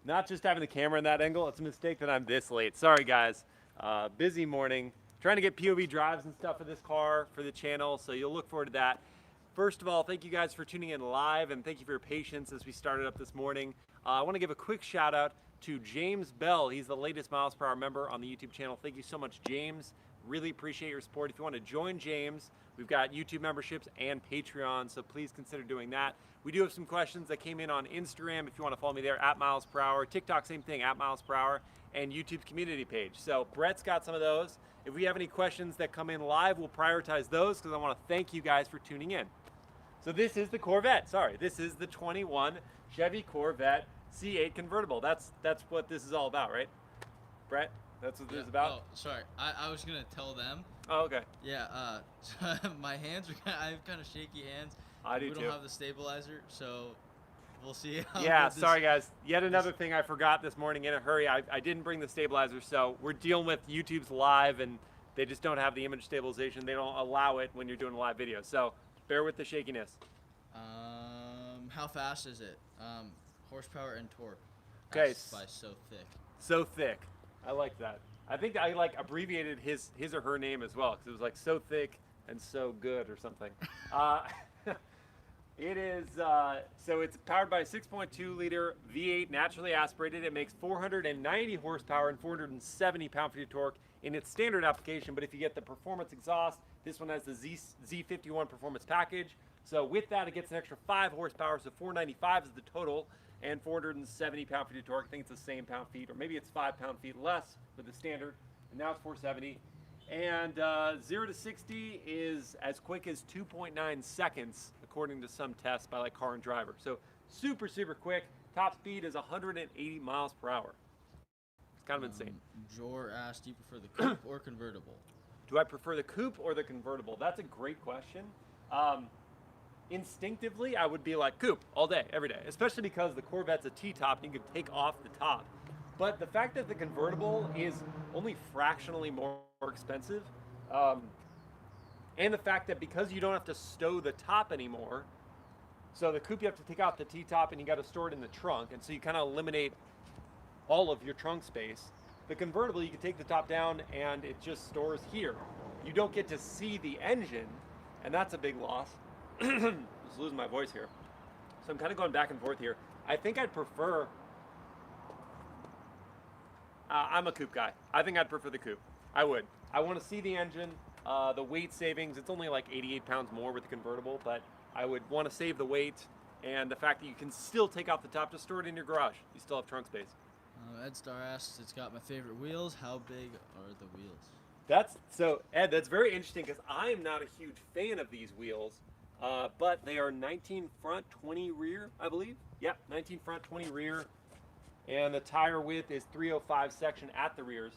not just having the camera in that angle, it's a mistake that I'm this late. Sorry guys, busy morning. Trying to get POV drives and stuff for this car for the channel, so you'll look forward to that. First of all, thank you guys for tuning in live, and thank you for your patience as we started up this morning. I want to give a quick shout out to James Bell. He's the latest MilesPerHr member on the YouTube channel. Thank you so much, James. Really appreciate your support. If you want to join James, we've got YouTube memberships and Patreon, so please consider doing that. We do have some questions that came in on Instagram. If you want to follow me there, at MilesPerHr. TikTok, same thing, at MilesPerHr. And YouTube's community page. So Brett's got some of those. If we have any questions that come in live, we'll prioritize those because I want to thank you guys for tuning in. So this is the Corvette. Sorry, this is the 21 Chevy Corvette C8 convertible. That's what this is all about, right? Brett, that's what this is about? Oh, sorry. I was going to tell them. Oh, okay. Yeah, my hands are I have kind of shaky hands. I do we too. We don't have the stabilizer, so we'll see how yeah, sorry guys. Yet another thing I forgot this morning in a hurry. I didn't bring the stabilizer, so we're dealing with YouTube's live and they just don't have the image stabilization. They don't allow it when you're doing a live video. So bear with the shakiness. How fast is it? Horsepower and torque. Okay. By so thick. So thick. I like that. I think I like abbreviated his or her name as well because it was like so thick and so good or something. It is, so it's powered by a 6.2 liter V8 naturally aspirated. It makes 490 horsepower and 470 pound-feet of torque in its standard application. But if you get the performance exhaust, this one has the Z51 performance package. So with that, it gets an extra 5 horsepower, so 495 is the total, and 470 pound-feet of torque. I think it's the same pound-feet, or maybe it's 5 pound-feet less with the standard, and now it's 470. And 0 to 60 is as quick as 2.9 seconds, according to some tests by like Car and Driver. So super, super quick. Top speed is 180 miles per hour. It's kind of insane. Jor asked, do you prefer the coupe or convertible? Do I prefer the coupe or the convertible? That's a great question. Instinctively, I would be like coupe all day, every day, especially because the Corvette's a T-top and you can take off the top. But the fact that the convertible is only fractionally more expensive, and the fact that because you don't have to stow the top anymore, so the coupe you have to take out the T-top and you got to store it in the trunk, and so you kind of eliminate all of your trunk space. The convertible, you can take the top down and it just stores here. You don't get to see the engine, and that's a big loss. Just losing my voice here. So I'm kind of going back and forth here. I think I'd prefer, I'm a coupe guy. I think I'd prefer the coupe. I would. I want to see the engine, the weight savings. It's only like 88 pounds more with the convertible, but I would want to save the weight and the fact that you can still take off the top to store it in your garage. You still have trunk space. Ed Star asks, it's got my favorite wheels. How big are the wheels? So Ed, that's very interesting because I'm not a huge fan of these wheels, but they are 19 front, 20 rear, I believe. Yep, 19 front, 20 rear. And the tire width is 305 section at the rears.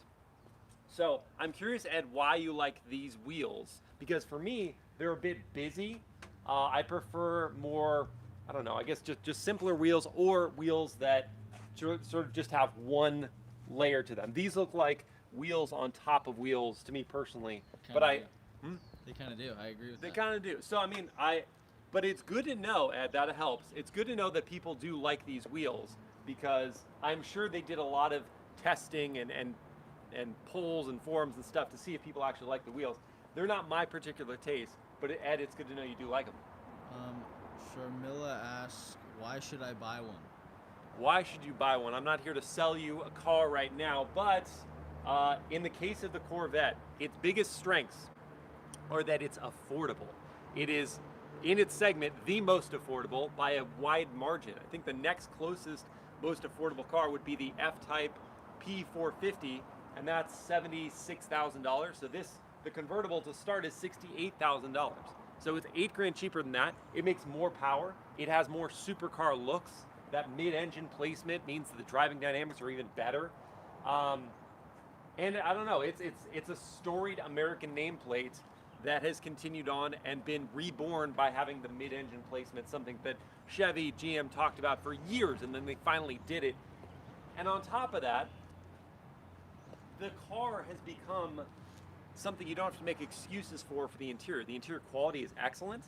So I'm curious, Ed, why you like these wheels, because for me, they're a bit busy. I prefer more, I don't know, I guess just simpler wheels or wheels that sort of just have one layer to them. These look like wheels on top of wheels to me personally, but They kind of do. I agree with that. They kind of do. So I mean, but it's good to know, Ed, that helps. It's good to know that people do like these wheels because I'm sure they did a lot of testing and polls and forums and stuff to see if people actually like the wheels. They're not my particular taste, but Ed, it's good to know you do like them. Sharmila asks, why should I buy one? Why should you buy one? I'm not here to sell you a car right now, but in the case of the Corvette, its biggest strengths are that it's affordable. It is, in its segment, the most affordable by a wide margin. I think the next closest most affordable car would be the F-Type P450, and that's $76,000. So the convertible to start is $68,000. So it's $8,000 cheaper than that. It makes more power. It has more supercar looks. That mid-engine placement means that the driving dynamics are even better. And I don't know, it's a storied American nameplate that has continued on and been reborn by having the mid-engine placement, something that Chevy, GM talked about for years, and then they finally did it. And on top of that, the car has become something you don't have to make excuses for the interior. The interior quality is excellent.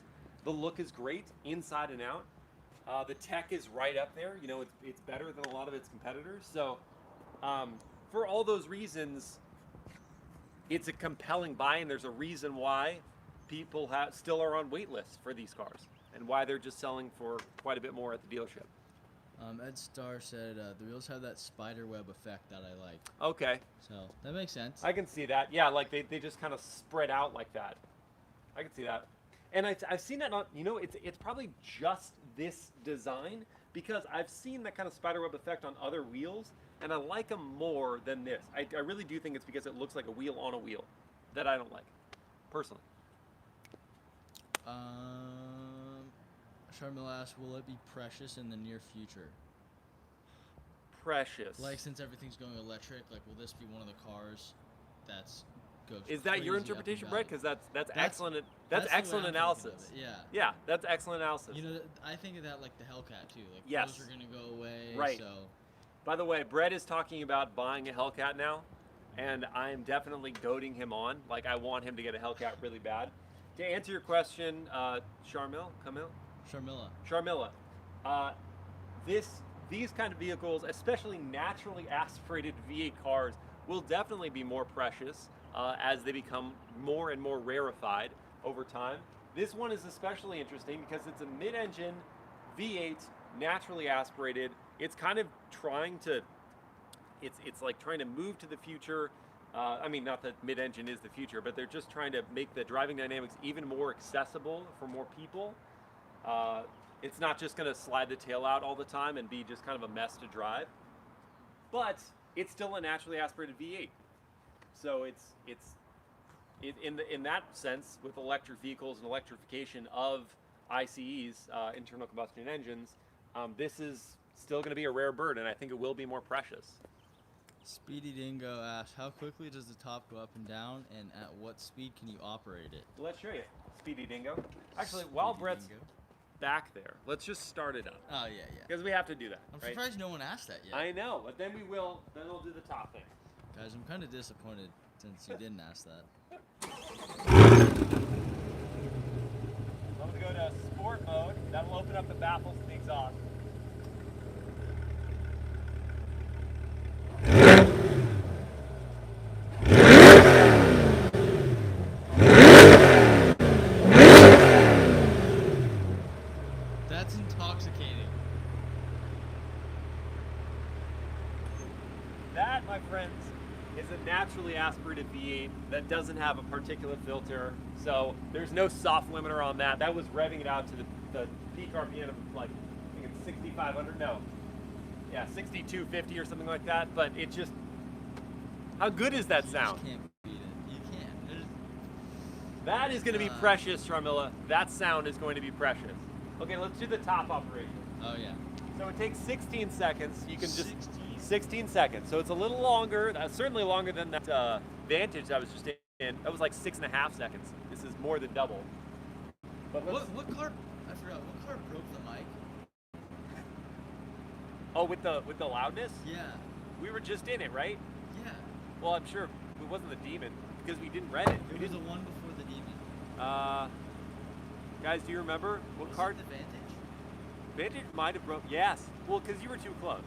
The look is great, inside and out. The tech is right up there. You know, it's better than a lot of its competitors. So, for all those reasons, it's a compelling buy, and there's a reason why people still are on wait lists for these cars, and why they're just selling for quite a bit more at the dealership. Ed Starr said the wheels have that spider web effect that I like. Okay. So that makes sense. I can see that. Yeah, like they just kind of spread out like that. I can see that. And I've seen that on, you know, it's probably just this design, because I've seen that kind of spiderweb effect on other wheels, and I like them more than this. I really do think it's because it looks like a wheel on a wheel that I don't like, personally. Sharmila asks, will it be precious in the near future? Precious. Like, since everything's going electric, like, will this be one of the cars that's goes Is that your crazy up interpretation, in Brett? value? Because that's excellent. That's the way excellent I'm thinking of analysis. it, Yeah. Yeah, that's excellent analysis. You know, I think of that like the Hellcat too. Like, Yes. those are gonna go away. Right. So. By the way, Brett is talking about buying a Hellcat now, and I'm definitely goading him on. Like, I want him to get a Hellcat really bad. To answer your question, Sharmila, these kind of vehicles, especially naturally aspirated V8 cars, will definitely be more precious as they become more and more rarefied over time. This one is especially interesting because it's a mid-engine V8, naturally aspirated. It's kind of trying to, it's like trying to move to the future. I mean, not that mid-engine is the future, but they're just trying to make the driving dynamics even more accessible for more people. It's not just going to slide the tail out all the time and be just kind of a mess to drive, but it's still a naturally aspirated V8. So in that sense, with electric vehicles and electrification of ICEs, internal combustion engines, this is still going to be a rare bird, and I think it will be more precious. Speedy Dingo asks, how quickly does the top go up and down, and at what speed can you operate it? Let's show you, Speedy Dingo. Actually, while Brett's back there, let's just start it up. Oh, yeah, yeah. Because we have to do that. I'm right? surprised no one asked that yet. I know, but then we'll do the top thing. Guys, I'm kind of disappointed since you didn't ask that. I'm gonna go to sport mode. That'll open up the baffles and the exhaust. That's intoxicating. That, my friends, is a naturally aspirated V8 that doesn't have a particulate filter, so there's no soft limiter on that. That was revving it out to the peak RPM of, like, I think it's 6,500, no. Yeah, 6,250 or something like that, but it just, how good is that sound? You just can't beat it. You can't. That is going to be precious, Sharmila. That sound is going to be precious. Okay, let's do the top operation. Oh, yeah. So it takes 16 seconds. You can just 16 seconds. So it's a little longer. Certainly longer than that Vantage I was just in. That was like 6.5 seconds. This is more than double. But what car? I forgot. What car broke the mic? Oh, with the loudness? Yeah. We were just in it, right? Yeah. Well, I'm sure it wasn't the Demon because we didn't rent it. It was the one before the Demon. Guys, do you remember what car? The Vantage. Vantage might have broke. Yes. Well, because you were too close.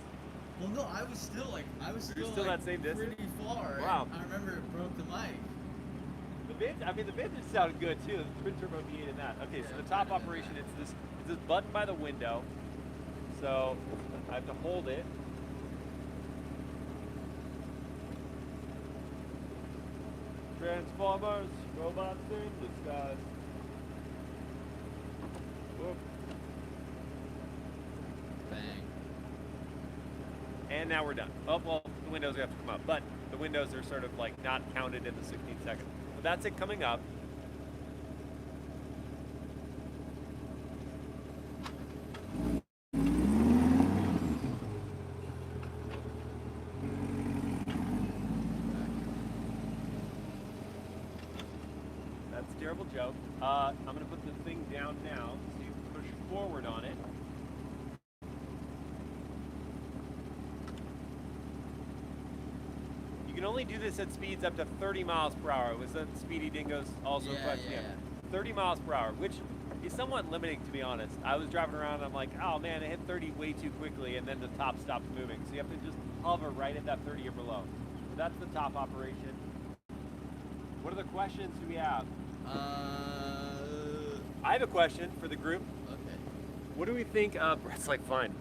Well, no, I was still still like, that same distance? pretty far. Wow. I remember it broke the mic. The Vantage sounded good too. The twin turbo V8 in that. Okay, so the top operation, it's this button by the window. So I have to hold it. Transformers, robots in disguise. Whoop. Bang. And now we're done. Oh, well, the windows have to come up, but the windows are sort of like not counted in the 16 seconds. So that's it coming up. That's a terrible joke. I'm going to put the thing down now so you can push forward on it. You can only do this at speeds up to 30 miles per hour. Was that Speedy Dingo's also question? Yeah. 30 miles per hour, which is somewhat limiting, to be honest. I was driving around and I'm like, oh man, I hit 30 way too quickly, and then the top stopped moving. So you have to just hover right at that 30 or below. So that's the top operation. What other questions do we have? I have a question for the group. Okay. What do we think of, Brett's like, fine.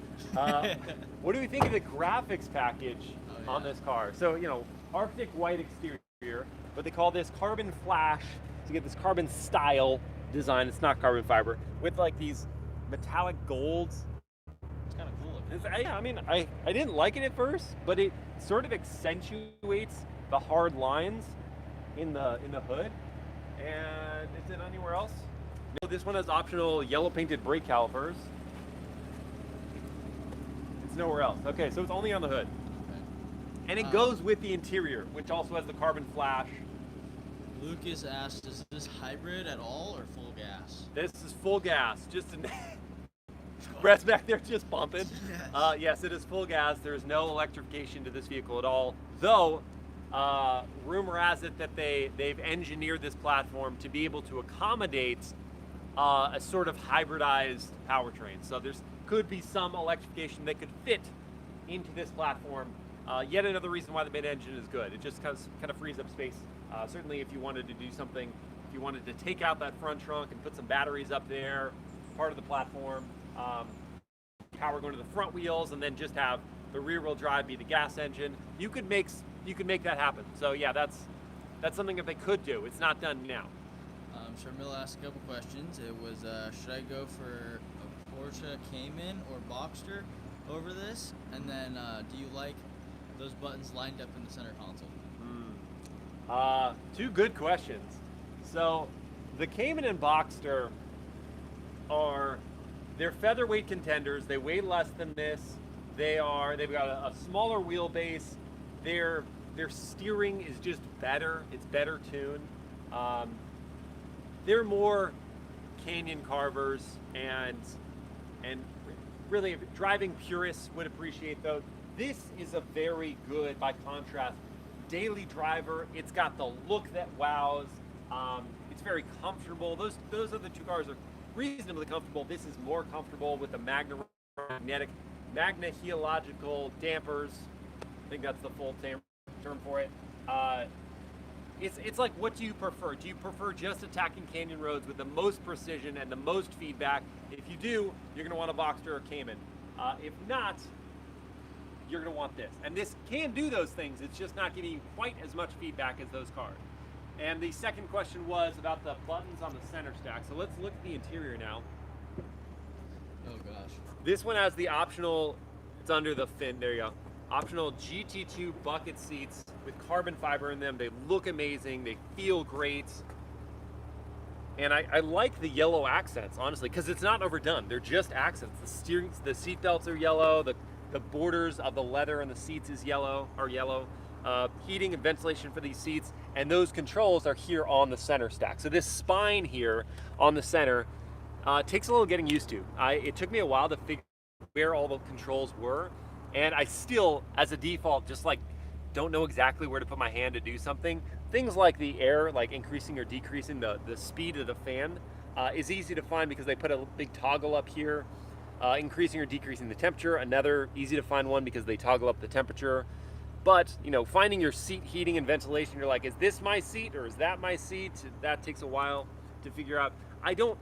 What do we think of the graphics package on this car? So, you know, Arctic white exterior, but they call this carbon flash to get this carbon style design. It's not carbon fiber, with like these metallic golds. It's kind of cool looking. Yeah, I mean, I didn't like it at first, but it sort of accentuates the hard lines in the hood. And is it anywhere else? No, this one has optional yellow painted brake calipers. It's nowhere else. Okay, so it's only on the hood. Okay. And it goes with the interior, which also has the carbon flash. Lucas asked, is this hybrid at all or full gas? This is full gas. Just to Brett's back there just bumping. Yes. Yes, it is full gas. There is no electrification to this vehicle at all. Though, rumor has it that they've engineered this platform to be able to accommodate a sort of hybridized powertrain. So there's could be some electrification that could fit into this platform. Yet another reason why the mid-engine is good. It just kind of frees up space. Certainly if you wanted to do something, if you wanted to take out that front trunk and put some batteries up there, part of the platform, power going to the front wheels, and then just have the rear-wheel drive be the gas engine, you could make that happen. So yeah, that's something that they could do. It's not done now. Sharmila asked a couple questions. It was, should I go for a Porsche Cayman or Boxster over this? And then, do you like those buttons lined up in the center console? Two good questions. So the Cayman and Boxster they're featherweight contenders. They weigh less than this. They've got a smaller wheelbase. Their steering is just better. It's better tuned. They're more canyon carvers, and really driving purists would appreciate those. This is a very good, by contrast, daily driver. It's got the look that wows. It's very comfortable. Those are the two cars are reasonably comfortable. This is more comfortable with the magnehelical dampers. I think that's the full term for it. It's like, what do you prefer? Do you prefer just attacking canyon roads with the most precision and the most feedback? If you do, you're going to want a Boxster or Cayman. If not, you're going to want this. And this can do those things. It's just not giving you quite as much feedback as those cars. And the second question was about the buttons on the center stack. So let's look at the interior now. Oh gosh. This one has the optional, it's under the fin, there you go. Optional GT2 bucket seats with carbon fiber in them. They look amazing. They feel great. And I like the yellow accents, honestly, because it's not overdone. They're just accents. The seat belts are yellow. The borders of the leather on the seats are yellow. Heating and ventilation for these seats, and those controls are here on the center stack. So this spine here on the center takes a little getting used to. It took me a while to figure where all the controls were. And I still, as a default, just like don't know exactly where to put my hand to do something. Things like the air, like increasing or decreasing the speed of the fan, is easy to find because they put a big toggle up here. Increasing or decreasing the temperature, another easy to find one because they toggle up the temperature. But, you know, finding your seat heating and ventilation, you're like, is this my seat or is that my seat? That takes a while to figure out. I don't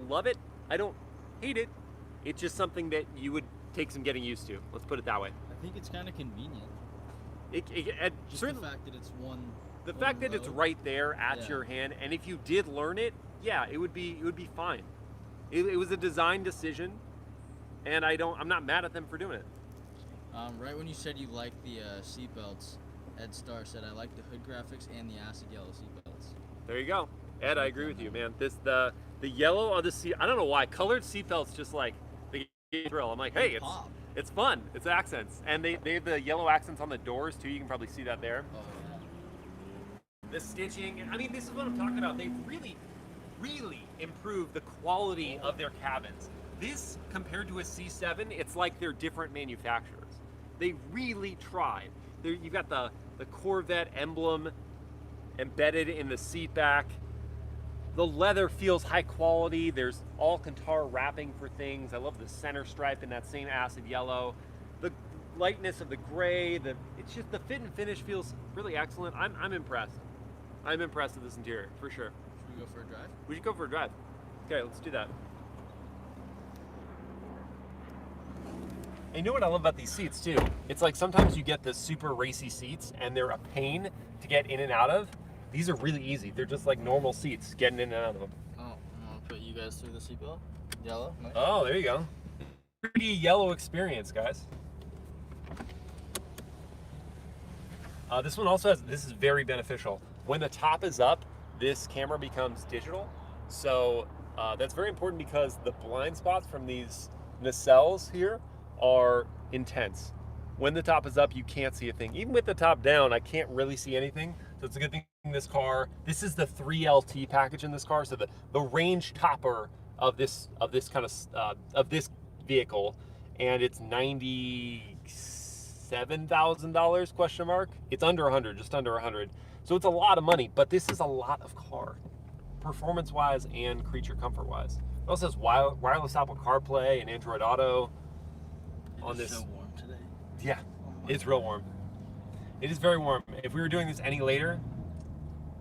love it. I don't hate it. It's just something that you would take some getting used to. Let's put it that way. I think it's kind of convenient. Just the fact that it's one. The fact that it's right there at your hand, and if you did learn it, yeah, it would be fine. It was a design decision, and I'm not mad at them for doing it. Right when you said you liked the seatbelts, Ed Starr said, I like the hood graphics and the acid yellow seatbelts. There you go. Ed, I agree with you, man. The yellow of the seat, I don't know why, colored seatbelts just like the thrill. I'm like, hey, it's fun. It's accents. And they have the yellow accents on the doors too. You can probably see that there. Oh, yeah. The stitching, I mean, this is what I'm talking about. They've really, really improved the quality of their cabins. This, compared to a C7, it's like they're different manufacturers. They really tried. You've got the Corvette emblem embedded in the seat back. The leather feels high quality. There's Alcantara wrapping for things. I love the center stripe in that same acid yellow. The lightness of the gray, it's just the fit and finish feels really excellent. I'm impressed. I'm impressed with this interior, for sure. Should we go for a drive? We should go for a drive. Okay, let's do that. And you know what I love about these seats too? It's like sometimes you get the super racy seats and they're a pain to get in and out of. These are really easy. They're just like normal seats, getting in and out of them. Oh, I'm gonna put you guys through the seatbelt. Yellow. Nice. Oh, there you go. Pretty yellow experience, guys. This one also has, this is very beneficial. When the top is up, this camera becomes digital. So that's very important because the blind spots from these nacelles here are intense. When the top is up, you can't see a thing. Even with the top down, I can't really see anything. So it's a good thing in this car. This is the 3LT package in this car. So the range topper of this this vehicle, and it's $97,000 question mark. It's under 100, just under 100. So it's a lot of money, but this is a lot of car, performance-wise and creature comfort-wise. It also has wireless Apple CarPlay and Android Auto on this. It's so warm today. Yeah, it's real warm. It is very warm. If we were doing this any later,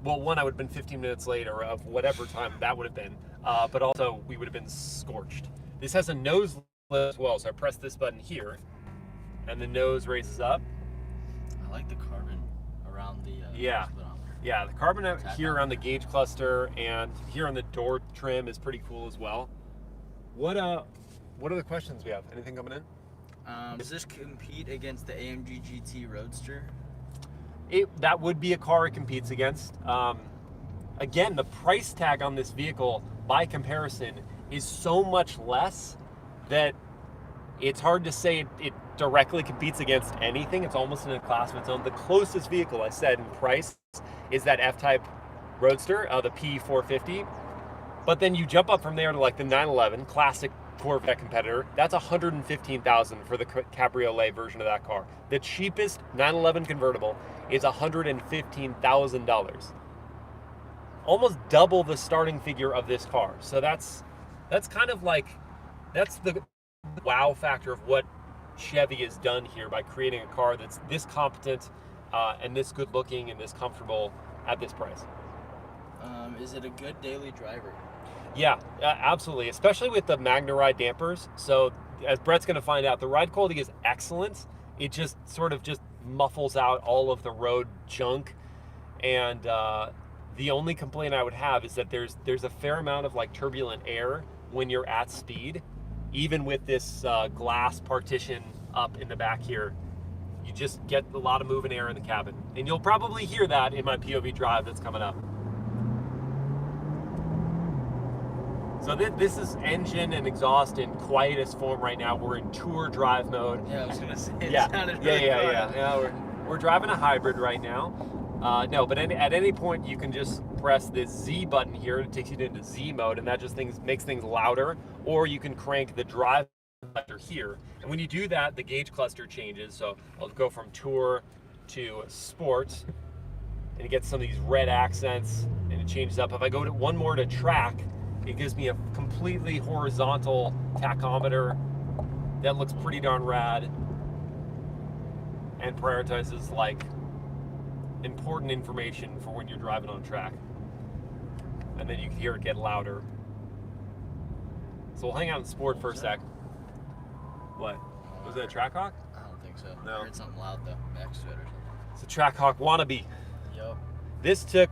well, one, I would have been 15 minutes late, or of whatever time that would have been, but also we would have been scorched. This has a nose lift as well, so I press this button here, and the nose raises up. I like the carbon around the Yeah, the carbon out here around the gauge cluster and here on the door trim is pretty cool as well. What other questions we have? Anything coming in? Does this compete against the AMG GT Roadster? That would be a car it competes against. Again, the price tag on this vehicle by comparison is so much less that it's hard to say it directly competes against anything. It's almost in a class of its own. The closest vehicle I said in price is that F-Type Roadster, the P450. But then you jump up from there to like the 911 classic Corvette competitor. That's $115,000 for the cabriolet version of that car. The cheapest 911 convertible is $115,000. Almost double the starting figure of this car. So that's kind of like, that's the wow factor of what Chevy has done here by creating a car that's this competent and this good looking and this comfortable at this price. Is it a good daily driver? Yeah, absolutely, especially with the MagnaRide dampers. So as Brett's gonna find out, the ride quality is excellent. It just sort of just muffles out all of the road junk. And the only complaint I would have is that there's a fair amount of like turbulent air when you're at speed. Even with this glass partition up in the back here, you just get a lot of moving air in the cabin. And you'll probably hear that in my POV drive that's coming up. So this is engine and exhaust in quietest form right now. We're in tour drive mode. Yeah, I was gonna say it Yeah, sounded really quiet. yeah. We're driving a hybrid right now. No, but at any point you can just press this Z button here. It takes you into Z mode, and that just makes things louder. Or you can crank the drive selector here, and when you do that, the gauge cluster changes. So I'll go from tour to sport, and you get some of these red accents, and it changes up. If I go to one more to track, it gives me a completely horizontal tachometer that looks pretty darn rad and prioritizes like important information for when you're driving on track. And then you can hear it get louder. So we'll hang out in sport for a sec. What? Was it a Trackhawk? I don't think so. No. I heard something loud though next to it or something. It's a Trackhawk wannabe. Yup. This took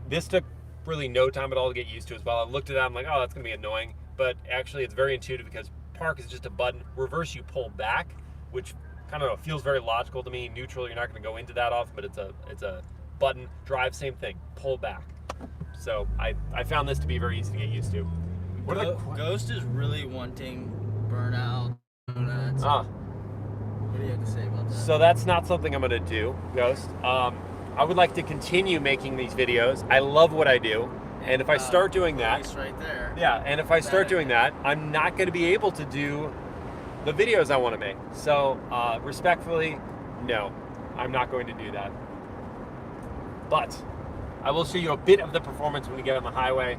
really no time at all to get used to as well. I looked at that, I'm like, oh, that's gonna be annoying. But actually it's very intuitive because park is just a button. Reverse, you pull back, which kind of feels very logical to me. Neutral, you're not gonna go into that often, but it's a button. Drive, same thing, pull back. So I found this to be very easy to get used to. Ghost is really wanting burnout donuts. What do you have to say about that? So that's not something I'm gonna do, Ghost. I would like to continue making these videos. I love what I do, and if I start doing that, right there. yeah, and if I start doing that, I'm not going to be able to do the videos I want to make. So respectfully, no, I'm not going to do that. But I will show you a bit of the performance when we get on the highway.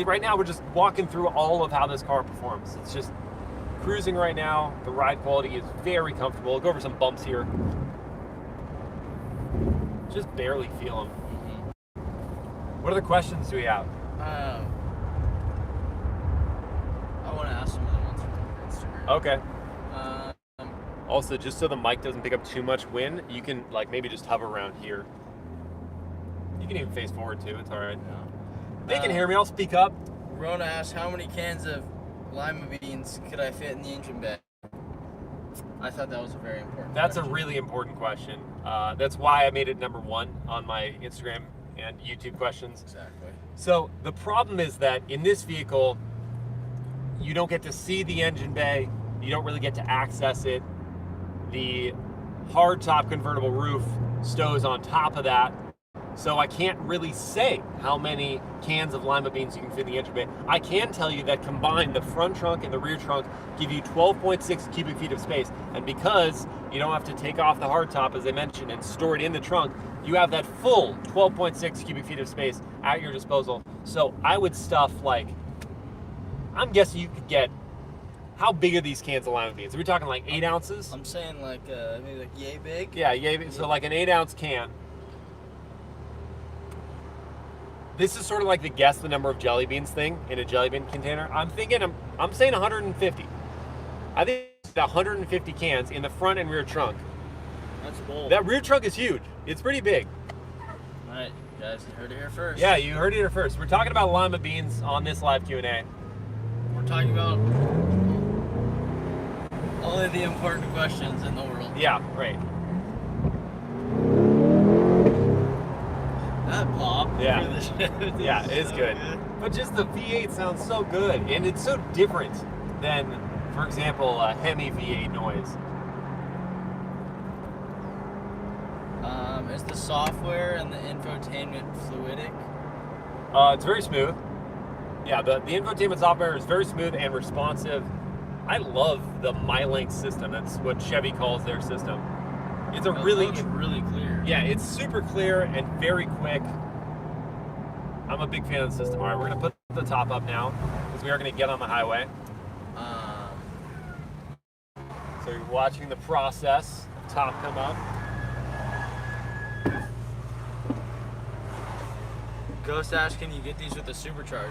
right now we're just walking through all of how this car performs. It's just cruising right now. The ride quality is very comfortable. We'll go over some bumps here. Just barely feel them. What other questions do we have? I want to ask some other ones from Instagram. Okay. Also, just so the mic doesn't pick up too much wind, you can like maybe just hover around here. You can even face forward too. It's all right. Yeah. They can hear me. I'll speak up. Rona asked, how many cans of lima beans could I fit in the engine bay? I thought that was a very important That's question. a really important question. That's why I made it number 1 on my Instagram and YouTube questions. Exactly. So the problem is that in this vehicle, you don't get to see the engine bay. You don't really get to access it. The hardtop convertible roof stows on top of that. So I can't really say how many cans of lima beans you can fit in the engine bay. I can tell you that combined, the front trunk and the rear trunk give you 12.6 cubic feet of space. And because you don't have to take off the hardtop, as I mentioned, and store it in the trunk, you have that full 12.6 cubic feet of space at your disposal. So I would stuff like, I'm guessing you could get, how big are these cans of lima beans? Are we talking like 8 ounces? I'm saying like maybe like yay big. Yeah, yay big. So like an 8-ounce can. This is sort of like the guess the number of jelly beans thing in a jelly bean container. I'm saying 150. I think 150 cans in the front and rear trunk. That's bold. That rear trunk is huge. It's pretty big. All right, guys, you heard it here first. Yeah, you heard it here first. We're talking about lima beans on this live Q&A. We're talking about only the important questions in the world. Yeah, right. That pop. Yeah. For the shift Yeah, it's so good. But just the V8 sounds so good, and it's so different than, for example, a Hemi V8 noise. Is the software and the infotainment fluidic? It's very smooth. Yeah, the infotainment software is very smooth and responsive. I love the MyLink system. That's what Chevy calls their system. It's a really clear. Yeah, it's super clear and very quick. I'm a big fan of the system. All right, we're gonna put the top up now because we are gonna get on the highway. So you're watching the process of top come up. Ghost asked, can you get these with a supercharger?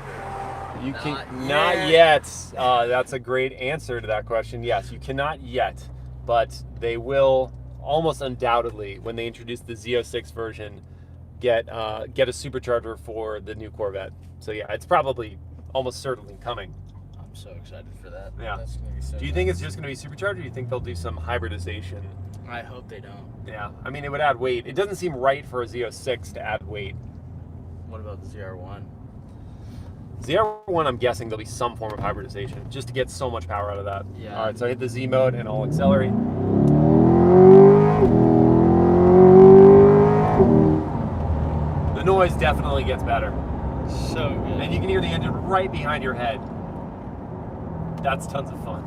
You Not can not yet. yet. That's a great answer to that question. Yes, you cannot yet, but they will almost undoubtedly when they introduce the Z06 version get a supercharger for the new Corvette. So yeah, it's probably almost certainly coming. I'm so excited for that. Yeah. That's gonna be so Do you think it's just going to be supercharger? Or do you think they'll do some hybridization? I hope they don't. Yeah, I mean it would add weight. It doesn't seem right for a Z06 to add weight. What about the ZR1? ZR1, I'm guessing there'll be some form of hybridization just to get so much power out of that. Yeah. All right, so I hit the Z mode and I'll accelerate. The noise definitely gets better. So good. And you can hear the engine right behind your head. That's tons of fun.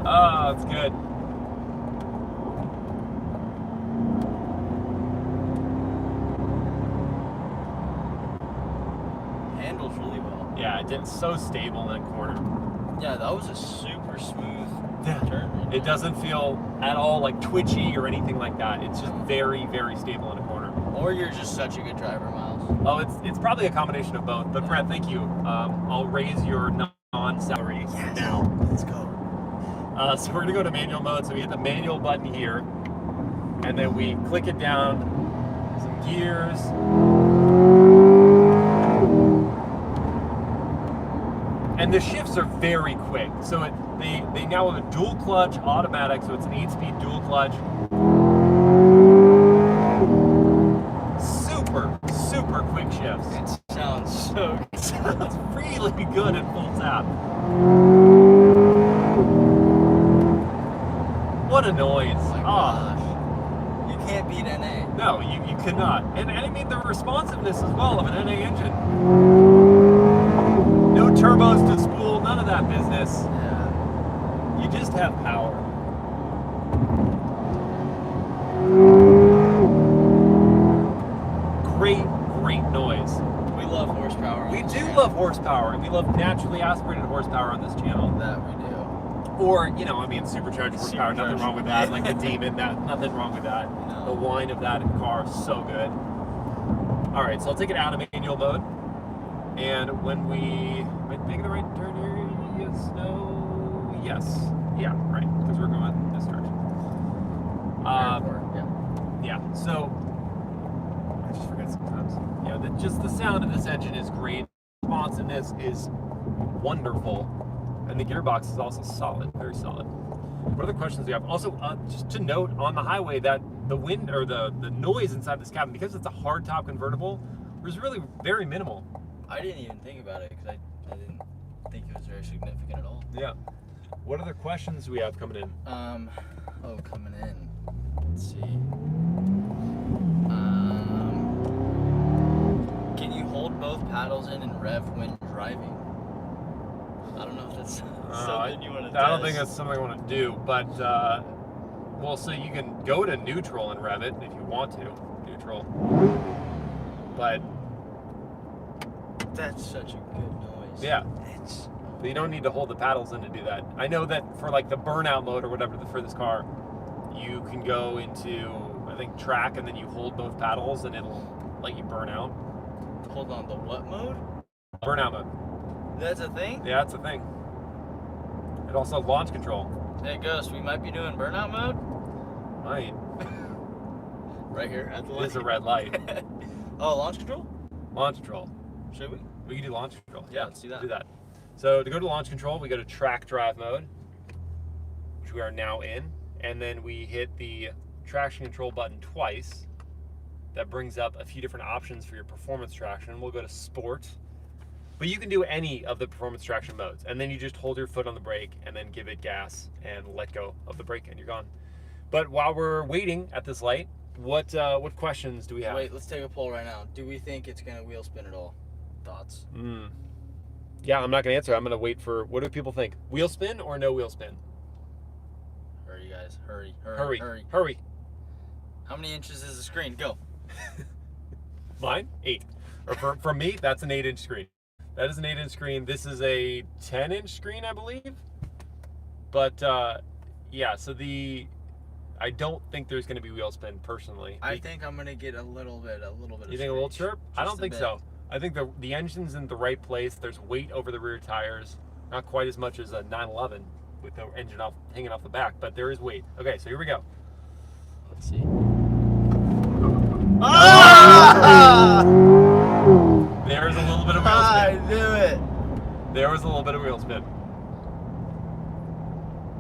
Oh, it's good. Handles really well. Yeah, it's so stable in that corner. Yeah, that was a super smooth turn. It doesn't feel at all like twitchy or anything like that. It's just very, very stable in a corner. Or you're just such a good driver, Miles. Oh, it's probably a combination of both. But Brett, thank you. I'll raise your non-salary now. Let's go. So we're gonna go to manual mode. So we hit the manual button here, and then we click it down. Some gears. And the shifts are very quick. So they now have a dual clutch automatic, so it's an 8-speed dual clutch. Super quick shifts. It sounds so good. It sounds really good at full tap. What a noise. Oh my gosh. You can't beat NA. No, you cannot. And I mean the responsiveness as well of an NA engine. No turbos to spool, none of that business. Yeah. You just have power. love horsepower, and we love naturally aspirated horsepower on this channel. That we do. Or, you know, I mean, supercharged horsepower, nothing wrong with that. Like the Demon, nothing wrong with that. No. The whine of that car is so good. All right, so I'll take it out of manual mode. And when we, am I making the right turn here? Yes, no, yes. Yeah, right, because we're going this direction. Yeah, so, I just forget sometimes. Yeah, just the sound of this engine is great. Responsiveness is wonderful. And the gearbox is also solid, very solid. What other questions do you have? Also, just to note on the highway that the wind or the noise inside this cabin, because it's a hardtop convertible, was really very minimal. I didn't even think about it because I didn't think it was very significant at all. Yeah. What other questions do we have coming in? Coming in. Let's see. Can you hold both paddles in and rev when driving? I don't know if that's something you want to test. I don't think that's something I want to do, but, well, so you can go to neutral and rev it if you want to. Neutral. But that's such a good noise. Yeah. But you don't need to hold the paddles in to do that. I know that for like the burnout mode or whatever for this car, you can go into, I think, track, and then you hold both paddles and it'll let you burn out. Hold on, the what mode? Burnout mode. That's a thing? Yeah, that's a thing. It also has launch control. Hey, Ghost, we might be doing burnout mode? Might. Right here at the light. It is a red light. Oh, launch control? Launch control. Should we? We can do launch control. Yeah, let's do that. Do that. So to go to launch control, we go to track drive mode, which we are now in, and then we hit the traction control button twice. That brings up a few different options for your performance traction. We'll go to sport, but you can do any of the performance traction modes, and then you just hold your foot on the brake and then give it gas and let go of the brake, and you're gone. But while we're waiting at this light, what questions do we have? Wait, let's take a poll right now. Do we think it's gonna wheel spin at all? Thoughts? Yeah, I'm not gonna answer. I'm gonna wait for, what do people think? Wheel spin or no wheel spin? Hurry, guys. Hurry. How many inches is the screen? Go. Mine? 8. Or for me, that's an 8-inch screen. That is an 8-inch screen. This is a 10-inch screen, I believe. But yeah, so I don't think there's going to be wheel spin personally. I think I'm going to get a little bit of You think a little chirp? I don't think so. I think the engine's in the right place. There's weight over the rear tires. Not quite as much as a 911 with the engine hanging off the back, but there is weight. Okay, so here we go. Let's see. Ah! There's a little bit of wheel spin. I knew it. There was a little bit of wheel spin.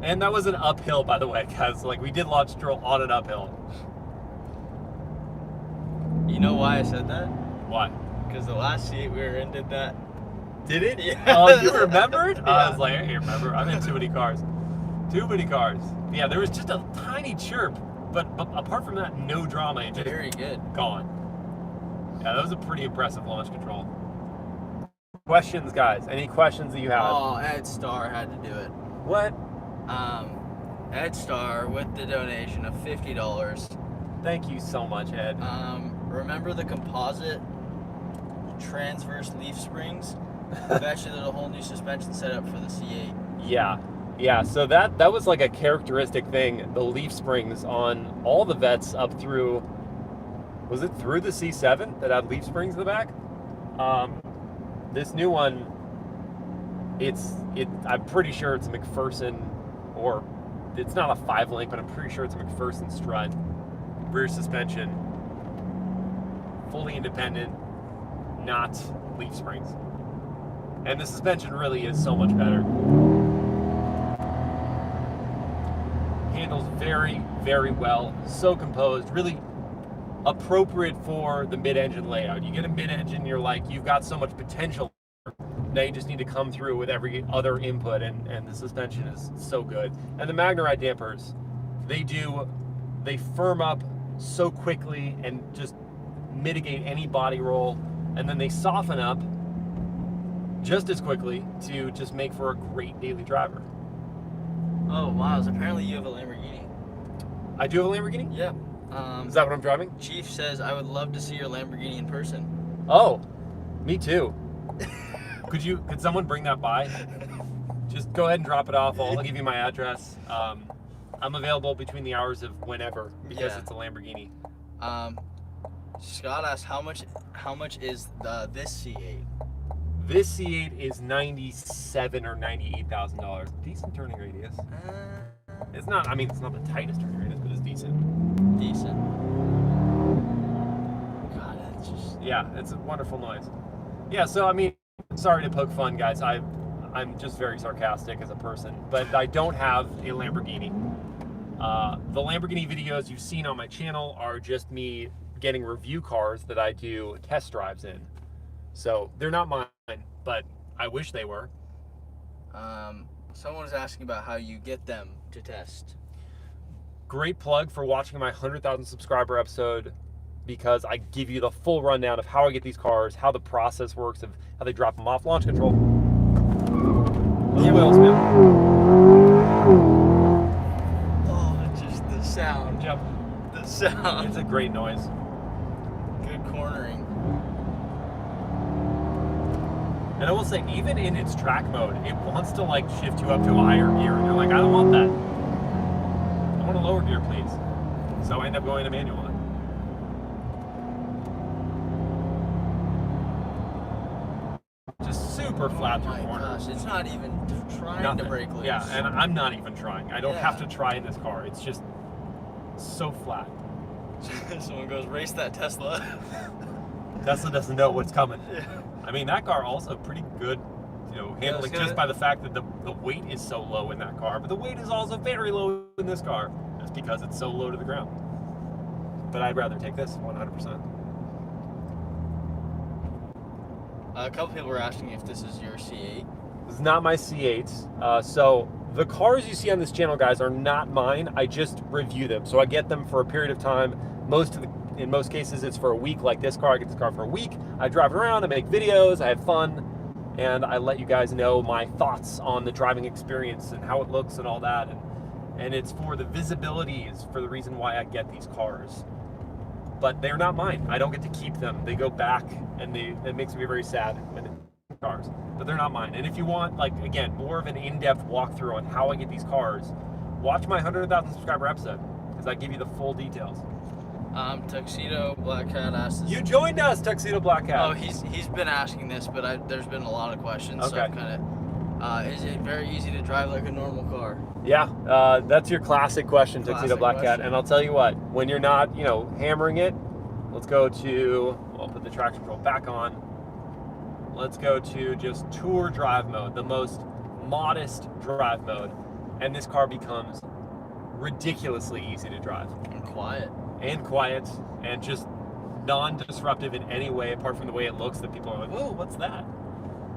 And that was an uphill, by the way, guys. Like, we did launch control on an uphill. You know why I said that? Why? Because the last seat we were in did that. Did it? Yeah. Oh, you remembered? Yeah. I was like, I remember. I'm in too many cars. Too many cars. Yeah, there was just a tiny chirp. But apart from that, no drama. It just Very good. Gone. Yeah, that was a pretty impressive launch control. Questions, guys? Any questions that you have? Oh, Ed Star had to do it. What? Ed Star with the donation of $50. Thank you so much, Ed. Remember the composite transverse leaf springs? We've actually did a whole new suspension setup for the C8. Yeah, so that was like a characteristic thing, the leaf springs on all the Vettes up through, was it through the C7 that had leaf springs in the back? This new one, I'm pretty sure it's a McPherson, or it's not a 5-link, but I'm pretty sure it's a McPherson strut, rear suspension, fully independent, not leaf springs. And the suspension really is so much better. Handles very, very well, so composed, really appropriate for the mid-engine layout. You get a mid-engine, you're like, you've got so much potential. Now you just need to come through with every other input, and the suspension is so good. And the Magnerite dampers, they firm up so quickly and just mitigate any body roll, and then they soften up just as quickly to just make for a great daily driver. Oh, wow. So apparently you have a Lamborghini. I do have a Lamborghini? Yeah. Is that what I'm driving? Chief says, I would love to see your Lamborghini in person. Oh, me too. Could someone bring that by? Just go ahead and drop it off. I'll give you my address. I'm available between the hours of whenever because it's a Lamborghini. Scott asked how much is this C8? This C8 is $97,000 or $98,000. Decent turning radius. It's not. I mean, it's not the tightest turning radius, but it's decent. Decent. God, that's just. Yeah, it's a wonderful noise. Yeah. So I mean, sorry to poke fun, guys. I'm just very sarcastic as a person, but I don't have a Lamborghini. The Lamborghini videos you've seen on my channel are just me getting review cars that I do test drives in. So they're not mine, but I wish they were. Someone was asking about how you get them to test. Great plug for watching my 100,000 subscriber episode, because I give you the full rundown of how I get these cars, how the process works, of how they drop them off launch control. What else, man? Oh, just the sound. Yep. The sound. It's a great noise. Good cornering. And I will say, even in its track mode, it wants to like shift you up to a higher gear, and you're like, I don't want that. I want a lower gear, please. So I end up going to manual. Just super flat through corners. Gosh, it's not even trying to break loose. Yeah, and I'm not even trying. I don't have to try in this car. It's just so flat. Someone goes, race that Tesla. Tesla doesn't know what's coming. I mean, that car also pretty good, you know, handling just by the fact that the weight is so low in that car. But the weight is also very low in this car. That's because it's so low to the ground. But I'd rather take this 100%. A couple people were asking if this is your C8. This is not my C8. So the cars you see on this channel, guys, are not mine. I just review them. So I get them for a period of time. In most cases, it's for a week. Like this car, I get this car for a week. I drive it around, I make videos, I have fun, and I let you guys know my thoughts on the driving experience and how it looks and all that. And it's for the visibility, is for the reason why I get these cars. But they're not mine. I don't get to keep them. They go back, and it makes me very sad when it's cars. But they're not mine. And if you want, like, again, more of an in-depth walkthrough on how I get these cars, watch my 100,000 subscriber episode, because I give you the full details. Tuxedo Black Cat asked this. You joined us, Tuxedo Black Cat. Oh, he's been asking this, but there's been a lot of questions. Okay. So I'm kind of, is it very easy to drive like a normal car? Yeah, that's your classic question, Tuxedo Black Cat. question. And I'll tell you what, when you're not, you know, hammering it, let's go to, I'll put the traction control back on. Let's go to just tour drive mode, the most modest drive mode. And this car becomes ridiculously easy to drive. And quiet. And just non-disruptive in any way apart from the way it looks, that people are like, oh, what's that?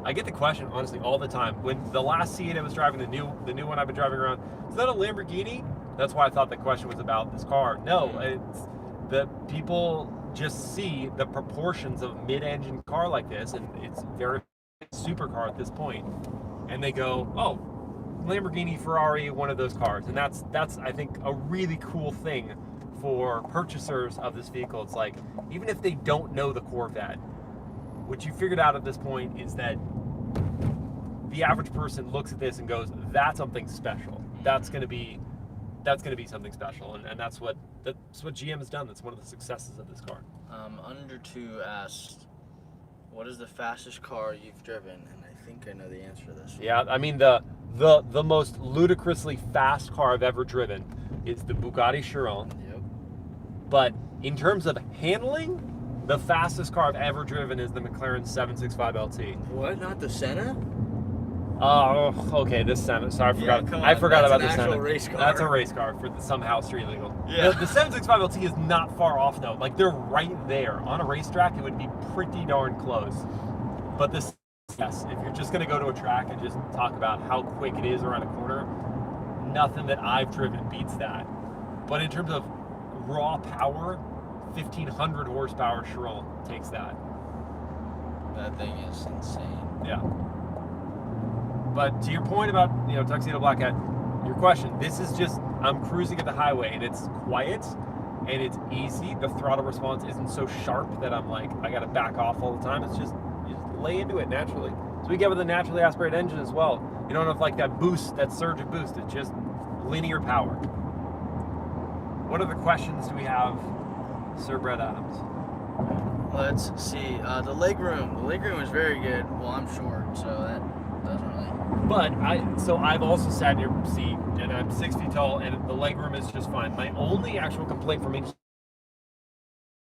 I get the question, honestly, all the time. When the last C8 I was driving, the new one I've been driving around, is that a Lamborghini? That's why I thought the question was about this car. No, it's the people just see the proportions of mid-engine car like this, and it's very supercar at this point, and they go, oh, Lamborghini, Ferrari, one of those cars. And that's I think a really cool thing for purchasers of this vehicle. It's like, even if they don't know the Corvette, what you figured out at this point is that the average person looks at this and goes, that's something special. That's gonna be something special, and that's what GM has done. That's one of the successes of this car. Under2 asked, what is the fastest car you've driven? And I think I know the answer to this one. Yeah, I mean, the most ludicrously fast car I've ever driven is the Bugatti Chiron. Yep. But in terms of handling, the fastest car I've ever driven is the McLaren 765 LT. What? Not the Senna? Oh, okay, this Senna. Sorry, I forgot about the Senna. Race car. That's a race car for somehow street legal. Yeah. The 765 LT is not far off though. Like, they're right there. On a racetrack, it would be pretty darn close. But this, yes, if you're just gonna go to a track and just talk about how quick it is around a corner, nothing that I've driven beats that. But in terms of raw power, 1,500 horsepower Chiron takes that. That thing is insane. Yeah. But to your point about, you know, Tuxedo Black Cat, your question, this is just, I'm cruising at the highway and it's quiet and it's easy. The throttle response isn't so sharp that I'm like, I gotta back off all the time. It's just, you just lay into it naturally. So we get with a naturally aspirated engine as well. You don't have like that boost, that surge of boost. It's just linear power. What other questions do we have, Sir Brett Adams? Let's see. The legroom. The legroom is very good. Well, I'm short, so that doesn't really. But I've also sat in your seat, and I'm 6 feet tall, and the legroom is just fine. My only actual complaint from in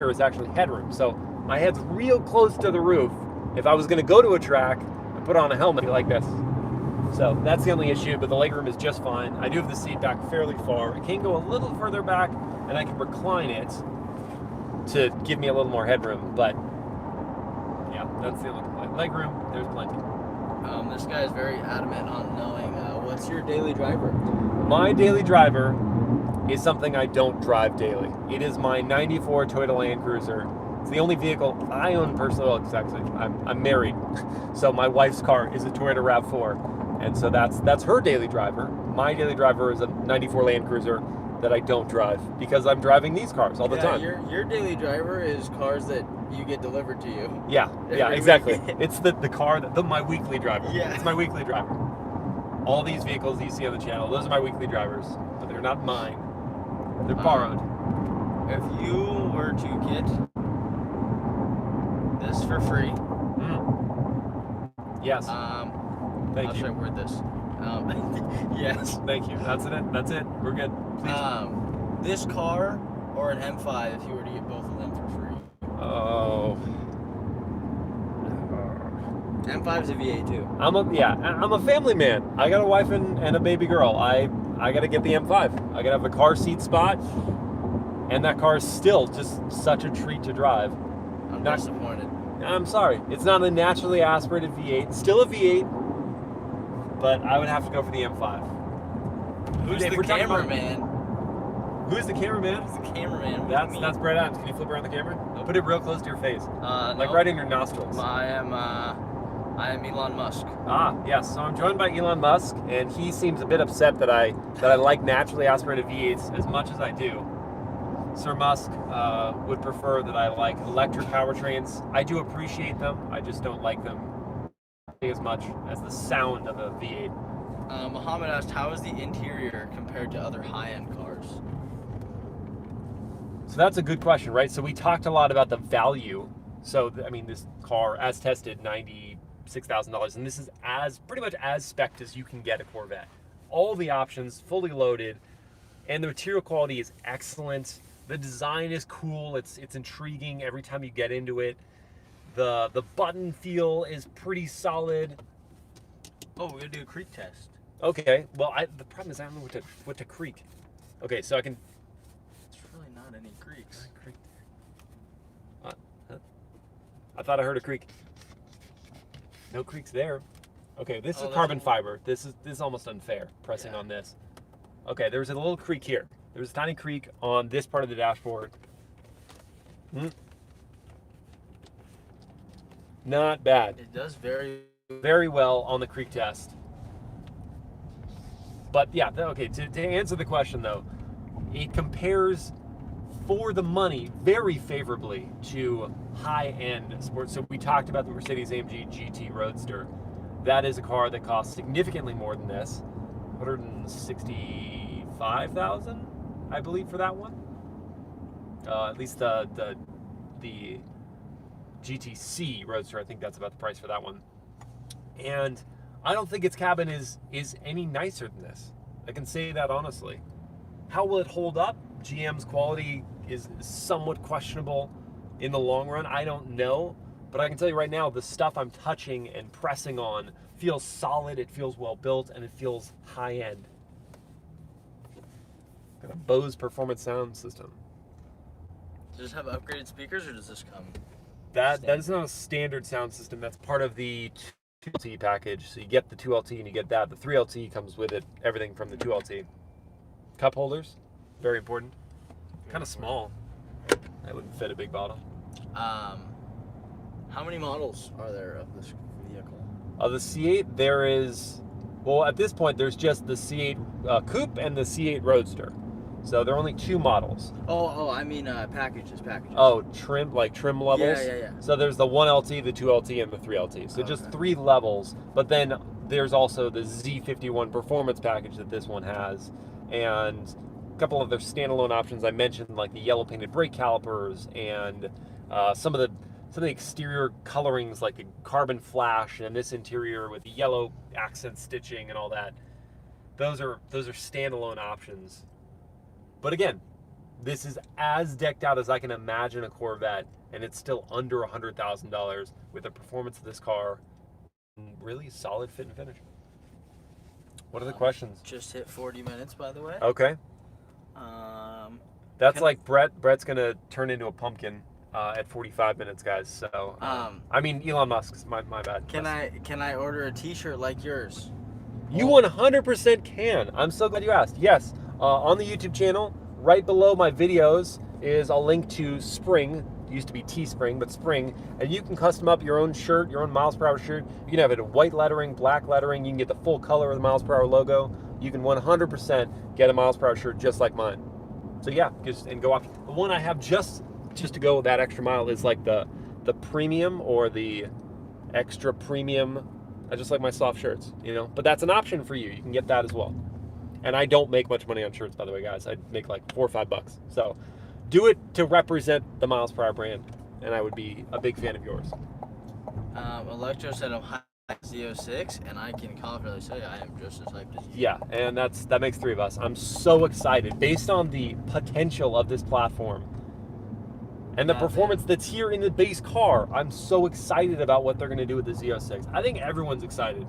here is actually headroom. So my head's real close to the roof. If I was going to go to a track and put on a helmet like this. So that's the only issue, but the legroom is just fine. I do have the seat back fairly far. It can go a little further back, and I can recline it to give me a little more headroom, but yeah, that's the only complaint. Legroom, there's plenty. This guy is very adamant on knowing what's your daily driver. My daily driver is something I don't drive daily. It is my 94 Toyota Land Cruiser. It's the only vehicle I own personally. Well, actually, I'm married, so my wife's car is a Toyota RAV4, and so that's her daily driver. My daily driver is a 94 Land Cruiser that I don't drive because I'm driving these cars all the time. Your daily driver is cars that you get delivered to you. Yeah, Every exactly. week. It's the car, my weekly driver. Yeah. It's my weekly driver. All these vehicles you see on the channel, those are my weekly drivers, but they're not mine. They're borrowed. If you were to get this for free, Yes. How should I word this? Yes. Thank you. That's it. That's it. We're good. Please. This car or an M5 if you were to get both of them for free. Oh. M5's a V8 too. I'm a family man. I got a wife and a baby girl. I got to get the M5. I got to have a car seat spot, and that car is still just such a treat to drive. I'm not disappointed. I'm sorry. It's not a naturally aspirated V8. Still a V8, but I would have to go for the M5. Who's the cameraman? Who's the cameraman? Who's the cameraman? That's Brett Adams. Can you flip around the camera? Put it real close to your face. Like no. right in your nostrils. I am Elon Musk. Yes. So I'm joined by Elon Musk, and he seems a bit upset that I like naturally aspirated V8s as much as I do. Sir Musk would prefer that I like electric powertrains. I do appreciate them. I just don't like them as much as the sound of a V8. Muhammad asked, how is the interior compared to other high-end cars? So that's a good question, right? So we talked a lot about the value. So, I mean, this car, as tested, $96,000, and this is pretty much as spec'd as you can get a Corvette. All the options, fully loaded, and the material quality is excellent. The design is cool. It's intriguing every time you get into it. The button feel is pretty solid. Oh, we're gonna do a creak test. Okay. Well, the problem is I don't know what to creak. Okay, so I can. It's really not any creaks. I thought I heard a creak. No creaks there. Okay, this is carbon fiber. This is almost unfair pressing on this. Okay, there's a little creak here. There's a tiny creak on this part of the dashboard. Not bad. It does very well on the creak test. But yeah, okay, to answer the question though, it compares for the money very favorably to high-end sports. So we talked about the Mercedes-AMG GT Roadster. That is a car that costs significantly more than this, $165,000, I believe, for that one. At least the GTC Roadster, I think that's about the price for that one. And I don't think its cabin is any nicer than this. I can say that honestly. How will it hold up? GM's quality is somewhat questionable in the long run. I don't know, but I can tell you right now, the stuff I'm touching and pressing on feels solid, it feels well built, and it feels high end. Got a Bose Performance sound system. Does this have upgraded speakers, or does this come? That is not a standard sound system. That's part of the 2LT package. So you get the 2LT and you get that. The 3LT comes with it, everything from the 2LT. Cup holders, very important. Kind of small. That wouldn't fit a big bottle. How many models are there of this vehicle? Of the C8, there is, well, at this point, there's just the C8 Coupe and the C8 Roadster. So there are only 2 models. Oh, I mean packages. Oh, trim levels? Yeah. So there's the 1LT, the 2LT, and the 3LT. So just 3 levels. But then there's also the Z51 performance package that this one has. And a couple of their standalone options I mentioned, like the yellow painted brake calipers and some of the exterior colorings, like the carbon flash and this interior with the yellow accent stitching and all that. Those are standalone options. But again, this is as decked out as I can imagine a Corvette, and it's still under $100,000 with the performance of this car. Really solid fit and finish. What are the questions? Just hit 40 minutes, by the way. Okay. That's like Brett's gonna turn into a pumpkin at 45 minutes, guys. So I mean Elon Musk's. My bad. Can I order a T-shirt like yours? You 100% can. I'm so glad you asked. Yes, on the YouTube channel, right below my videos is a link to Spring. It used to be Teespring, but Spring, and you can custom up your own shirt, your own MilesPerHr shirt. You can have it in white lettering, black lettering. You can get the full color of the MilesPerHr logo. You can 100% get a MilesPerHr shirt just like mine. So yeah, and go off. The one I have just to go that extra mile is like the premium or the extra premium. I just like my soft shirts, you know, but that's an option for you. You can get that as well. And I don't make much money on shirts, by the way, guys. I make like $4 or $5. So do it to represent the MilesPerHr brand, and I would be a big fan of yours. Electro said I'm hyped Z06, and I can confidently say I am just as hyped as you. Yeah, and that makes 3 of us. I'm so excited based on the potential of this platform and the performance that's here in the base car. I'm so excited about what they're going to do with the Z06. I think everyone's excited.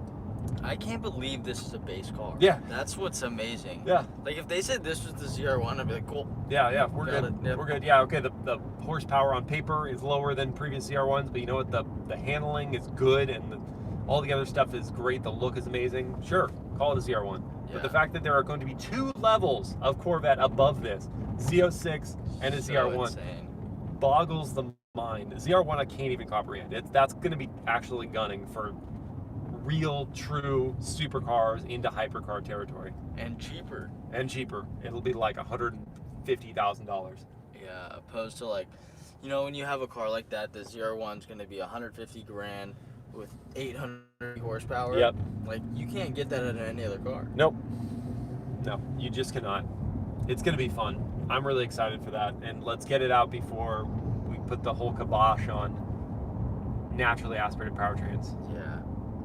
I can't believe this is a base car. Yeah. That's what's amazing. Yeah. Like, if they said this was the ZR1, I'd be like, cool. Yeah, we're Got good. it, yep. We're good. Yeah, okay, the horsepower on paper is lower than previous ZR1s, but you know what? The handling is good, and all the other stuff is great. The look is amazing. Sure, call it a ZR1. Yeah. But the fact that there are going to be 2 levels of Corvette above this, Z06 and a ZR1, insane. boggles the mind. The ZR1 I can't even comprehend. That's going to be actually gunning for real, true supercars into hypercar territory. And cheaper. It'll be like $150,000. Yeah, opposed to like, you know, when you have a car like that, the ZR1's going to be 150 grand with 800 horsepower. Yep. Like, you can't get that in any other car. Nope. No, you just cannot. It's going to be fun. I'm really excited for that, and let's get it out before we put the whole kibosh on naturally aspirated powertrains. Yeah.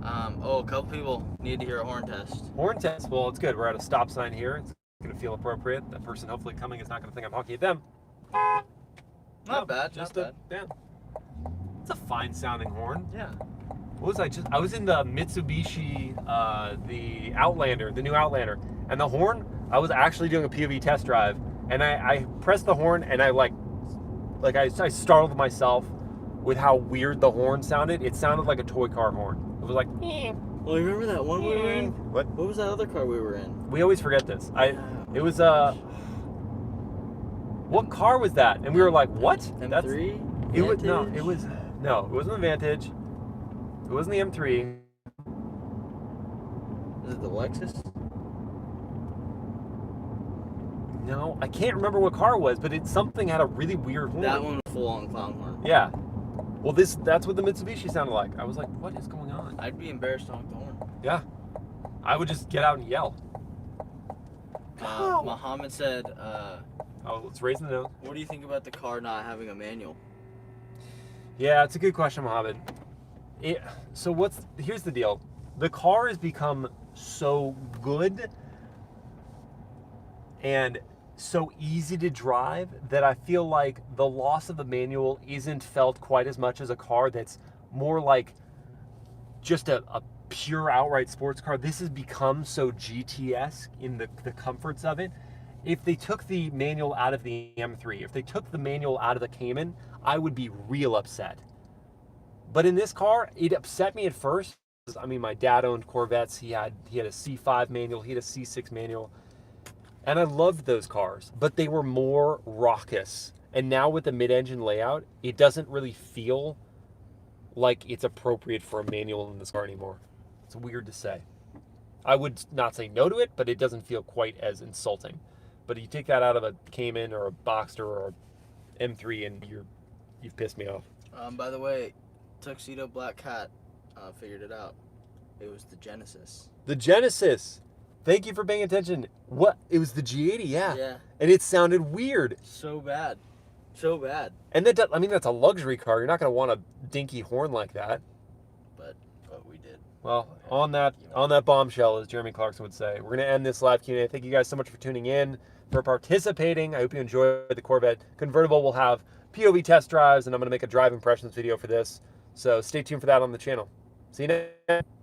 A couple people need to hear a horn test. Horn test, well, it's good. We're at a stop sign here. It's going to feel appropriate. That person hopefully coming is not going to think I'm honking at them. Not bad. Yeah. It's a fine sounding horn. Yeah. What was I was in the Mitsubishi, the Outlander, the new Outlander, and the horn, I was actually doing a POV test drive, and I pressed the horn, and I startled myself with how weird the horn sounded. It sounded like a toy car horn. It was like, Well, you remember that one we were in? What? What was that other car we were in? We always forget this. It was what car was that? And we were like, what? M3? It wasn't the Vantage. It wasn't the M3. Is it the Lexus? No, I can't remember what car it was, but something had a really weird horn. That one was full on clown horn. Yeah. Well, that's what the Mitsubishi sounded like. I was like, what is going on? I'd be embarrassed to honk the horn. Yeah. I would just get out and yell. Muhammad said, it's raising the nose. what do you think about the car not having a manual? Yeah, it's a good question, Mohammed. Here's the deal. The car has become so good and so easy to drive that I feel like the loss of the manual isn't felt quite as much as a car that's more like just a pure outright sports car. This has become so GT-esque in the comforts of it. If they took the manual out of the M3, if they took the manual out of the Cayman, I would be real upset. But in this car, it upset me at first. I mean, my dad owned Corvettes. He had a C5 manual. He had a C6 manual. And I loved those cars, but they were more raucous. And now with the mid-engine layout, it doesn't really feel like it's appropriate for a manual in this car anymore. It's weird to say. I would not say no to it, but it doesn't feel quite as insulting. But you take that out of a Cayman or a Boxster or a M3 and you've pissed me off. By the way, Tuxedo Black Cat figured it out. It was the Genesis. The Genesis. Thank you for paying attention. What? It was the G80, yeah. Yeah. And it sounded weird. So bad. So bad. And that, I mean, that's a luxury car. You're not going to want a dinky horn like that. But we did. Well, on that bombshell, as Jeremy Clarkson would say, we're going to end this live Q&A. Thank you guys so much for tuning in, for participating. I hope you enjoyed the Corvette Convertible. We'll have POV test drives, and I'm going to make a drive impressions video for this. So stay tuned for that on the channel. See you next time.